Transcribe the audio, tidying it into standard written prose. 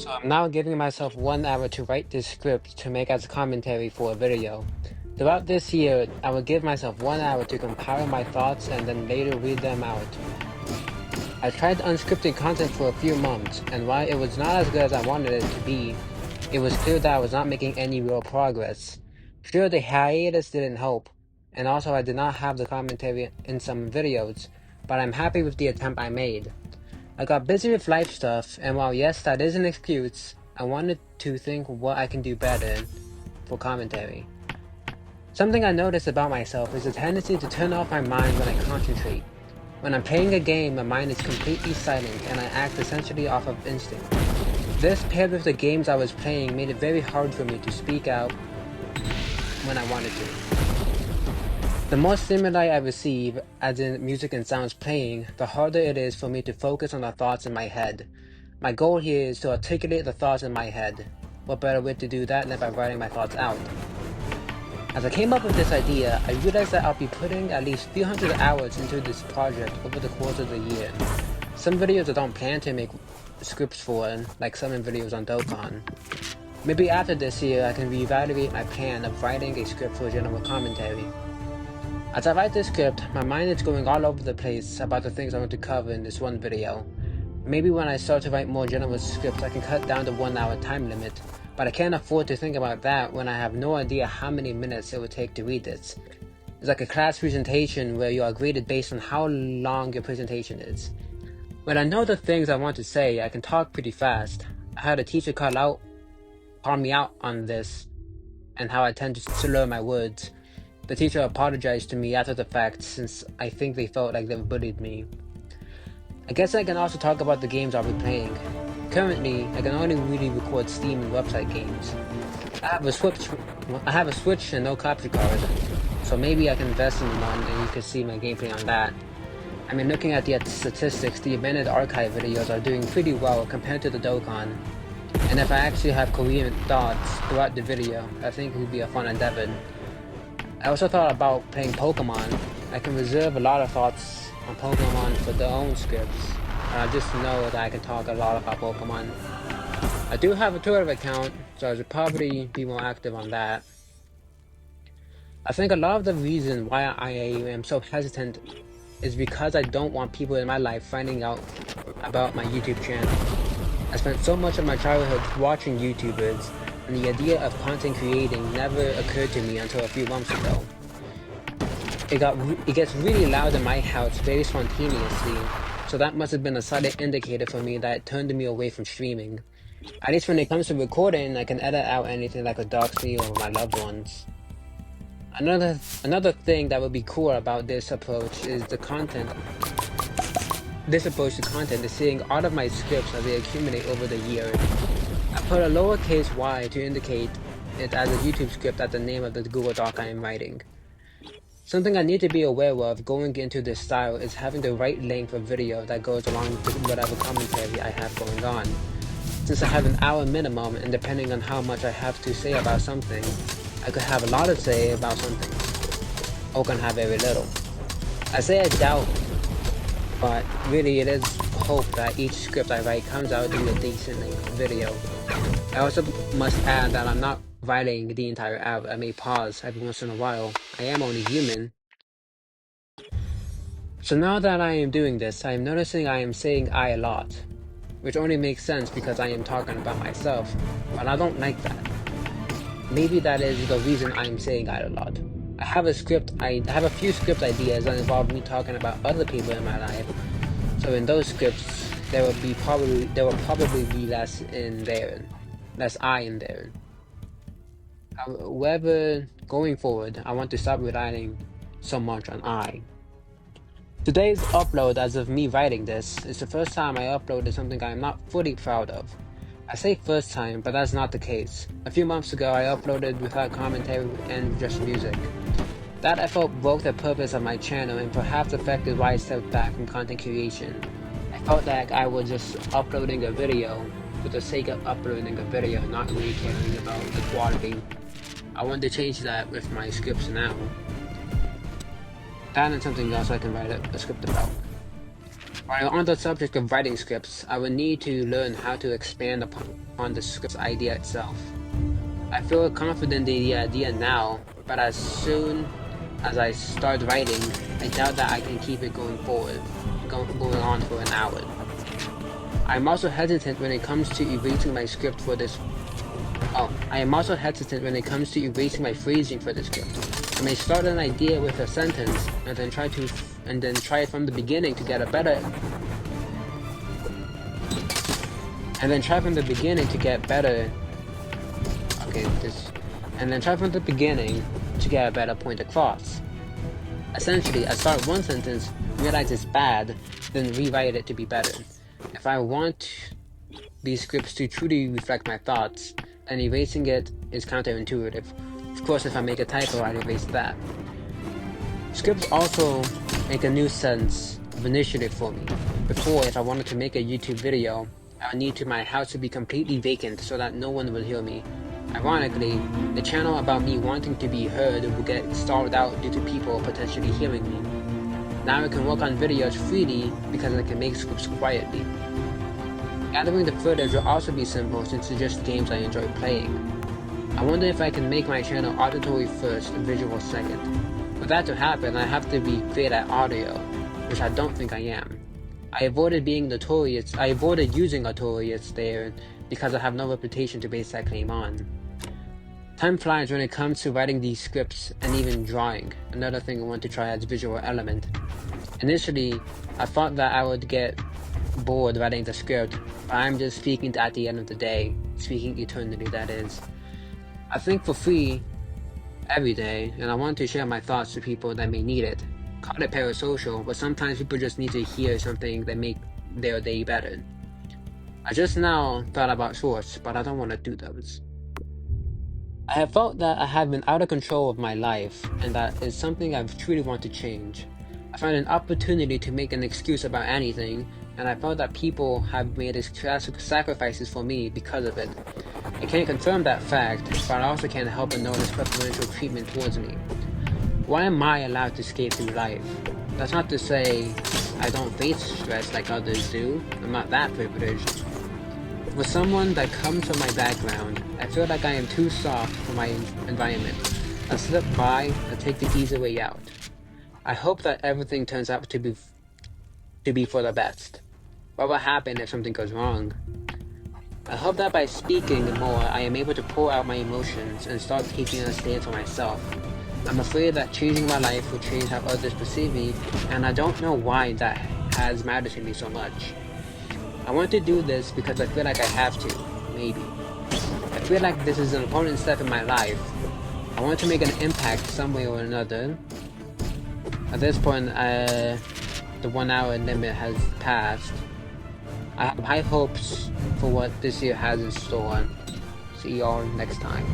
So I'm now giving myself 1 hour to write this script to make as commentary for a video. Throughout this year, I will give myself 1 hour to compile my thoughts and then later read them out. I tried unscripted content for a few months, and while it was not as good as I wanted it to be, it was clear that I was not making any real progress. Sure, the hiatus didn't help, and also I did not have the commentary in some videos, but I'm happy with the attempt I made. I got busy with life stuff, and while yes, that is an excuse, I wanted to think what I can do better for commentary. Something I noticed about myself is a tendency to turn off my mind when I concentrate. When I'm playing a game, my mind is completely silent and I act essentially off of instinct. This paired with the games I was playing made it very hard for me to speak out when I wanted to. The more stimuli I receive, as in music and sounds playing, the harder it is for me to focus on the thoughts in my head. My goal here is to articulate the thoughts in my head. What better way to do that than by writing my thoughts out? As I came up with this idea, I realized that I'll be putting at least 300 hours into this project over the course of the year. Some videos I don't plan to make scripts for, like some videos on Dokkan. Maybe after this year, I can reevaluate my plan of writing a script for general commentary. As I write this script, my mind is going all over the place about the things I want to cover in this one video. Maybe when I start to write more general scripts, I can cut down the 1 hour time limit, but I can't afford to think about that when I have no idea how many minutes it would take to read this. It's like a class presentation where you are graded based on how long your presentation is. When I know the things I want to say, I can talk pretty fast. I had a teacher call me out on this and how I tend to slur my words. The teacher apologized to me after the fact since I think they felt like they bullied me. I guess I can also talk about the games I'll be playing. Currently, I can only really record Steam and website games. I have a Switch and no capture card, so maybe I can invest in one and you can see my gameplay on that. I mean, looking at the statistics, the abandoned archive videos are doing pretty well compared to the Dokkan. And if I actually have coherent thoughts throughout the video, I think it would be a fun endeavor. I also thought about playing Pokemon. I can reserve a lot of thoughts on Pokemon for their own scripts, and I just know that I can talk a lot about Pokemon. I do have a Twitter account, so I should probably be more active on that. I think a lot of the reason why I am so hesitant is because I don't want people in my life finding out about my YouTube channel. I spent so much of my childhood watching YouTubers, and the idea of content creating never occurred to me until a few months ago. It gets really loud in my house very spontaneously, so that must have been a slight indicator for me that it turned me away from streaming. At least when it comes to recording, I can edit out anything that could dox me or my loved ones. Another thing that would be cool about this approach is the content. This approach to content is seeing all of my scripts as they accumulate over the year. I put a lowercase y to indicate it as a YouTube script at the name of the Google Doc I am writing. Something I need to be aware of going into this style is having the right length of video that goes along with whatever commentary I have going on. Since I have an hour minimum, and depending on how much I have to say about something, I could have a lot to say about something, or can have very little. I say I doubt, but really it is hope that each script I write comes out to be a decent video. I also must add that I'm not writing the entire hour. I may pause every once in a while. I am only human. So now that I am doing this, I am noticing I am saying I a lot, which only makes sense because I am talking about myself, but I don't like that. Maybe that is the reason I am saying I a lot. I have a few script ideas that involve me talking about other people in my life. So in those scripts, there will probably be less I in there. However, going forward, I want to stop relying so much on I. Today's upload, as of me writing this, is the first time I uploaded something I am not fully proud of. I say first time, but that's not the case. A few months ago, I uploaded without commentary and just music. That I felt broke the purpose of my channel and perhaps affected why I stepped back from content creation. I felt like I was just uploading a video for the sake of uploading a video, not really caring about the quality. I want to change that with my scripts now. That and something else I can write a script about. While on the subject of writing scripts, I will need to learn how to expand upon the script's idea itself. I feel confident in the idea now, but as soon as I start writing, I doubt that I can keep it going on for an hour. I'm also hesitant when it comes to erasing my script for this. I am also hesitant when it comes to erasing my phrasing for the script. I may start an idea with a sentence and then try it from the beginning to get a better. And then try from the beginning to get better. And then try from the beginning to get a better point across. Essentially, I start one sentence, realize it's bad, then rewrite it to be better. If I want these scripts to truly reflect my thoughts, then erasing it is counterintuitive. Of course, if I make a typo, I'd erase that. Scripts also make a new sense of initiative for me. Before, if I wanted to make a YouTube video, I would need my house to be completely vacant so that no one will hear me. Ironically, the channel about me wanting to be heard will get stalled out due to people potentially hearing me. Now I can work on videos freely because I can make scripts quietly. Gathering the footage will also be simple since it's just games I enjoy playing. I wonder if I can make my channel auditory first and visual second. For that to happen, I have to be great at audio, which I don't think I am. I avoided using Notorious there because I have no reputation to base that claim on. Time flies when it comes to writing these scripts and even drawing, another thing I want to try as visual element. Initially, I thought that I would get bored writing the script, but I'm just speaking at the end of the day, speaking eternally that is. I think for free every day, and I want to share my thoughts to people that may need it. Call it parasocial, but sometimes people just need to hear something that make their day better. I just now thought about shorts, but I don't want to do those. I have felt that I have been out of control of my life, and that is something I truly want to change. I found an opportunity to make an excuse about anything, and I felt that people have made sacrifices for me because of it. I can't confirm that fact, but I also can't help but notice preferential treatment towards me. Why am I allowed to skate through life? That's not to say I don't face stress like others do. I'm not that privileged. For someone that comes from my background, I feel like I am too soft for my environment. I slip by and take the easy way out. I hope that everything turns out to be for the best. What will happen if something goes wrong? I hope that by speaking more, I am able to pour out my emotions and start taking a stand for myself. I'm afraid that changing my life will change how others perceive me, and I don't know why that has mattered to me so much. I want to do this because I feel like I have to, maybe. I feel like this is an important step in my life. I want to make an impact some way or another. At this point, the 1 hour limit has passed. I have high hopes for what this year has in store. See y'all next time.